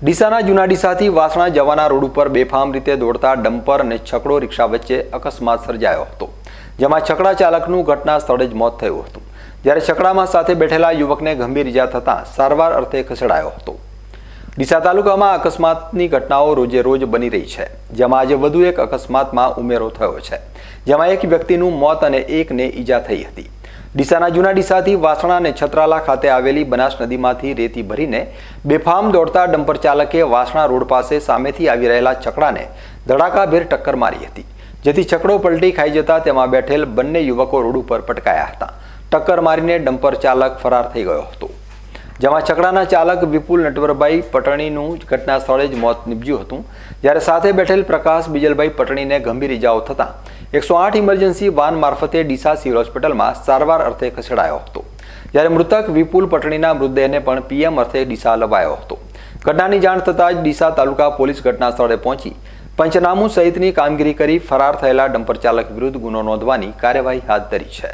ડીસાના જૂના ડીસાથી વાસણા જવાના રોડ ઉપર બેફામ રીતે દોડતા ડમ્પર અને છકડો રિક્ષા વચ્ચે અકસ્માત સર્જાયો હતો, જેમાં છકડા ચાલકનું ઘટના સ્થળે જ મોત થયું હતું, જ્યારે છકડામાં સાથે બેઠેલા યુવકને ગંભીર ઇજા થતાં સારવાર અર્થે ખસેડાયો હતો। ડીસા તાલુકામાં અકસ્માતની ઘટનાઓ રોજે રોજ બની રહી છે, જેમાં આજે વધુ એક અકસ્માતમાં ઉમેરો થયો છે, જેમાં એક વ્યક્તિનું મોત અને એકને ઈજા થઈ હતી। ડીસાના જૂના ડીસાથી વાસણા અને છત્રાલા ખાતે આવેલી બનાસ નદીમાંથી રેતી ભરીને બેફામ દોડતા ડમ્પર ચાલકે વાસણા રોડ પાસે સામેથી આવી રહેલા છકડાને ધડાકાભેર ટક્કર મારી હતી, જેથી છકડો પલટી ખાઈ જતા તેમાં બેઠેલ બંને યુવકો રોડ ઉપર પટકાયા હતા। ટક્કર મારીને ડમ્પર ચાલક ફરાર થઈ ગયો હતો, જેમાં છકડાના ચાલક વિપુલ નટવરભાઈ પટણીનું ઘટના સ્થળે જ મોત નીપજ્યું હતું, જ્યારે સાથે બેઠેલ પ્રકાશ બીજલભાઈ પટણીને ગંભીર ઇજાઓ થતાં 108 ઇમરજન્સી વાન મારફતે ડીસા સિવિલ હોસ્પિટલમાં સારવાર અર્થે ખસેડાયો હતો, જ્યારે મૃતક વિપુલ પટણીના મૃતદેહને પણ પીએમ અર્થે ડીસા લવાયો હતો। ઘટનાની જાણ થતાં જ ડીસા તાલુકા પોલીસ ઘટના સ્થળે પહોંચી પંચનામું સહિતની કામગીરી કરી ફરાર થયેલા ડમ્પર ચાલક વિરુદ્ધ ગુનો નોંધવાની કાર્યવાહી હાથ ધરી છે।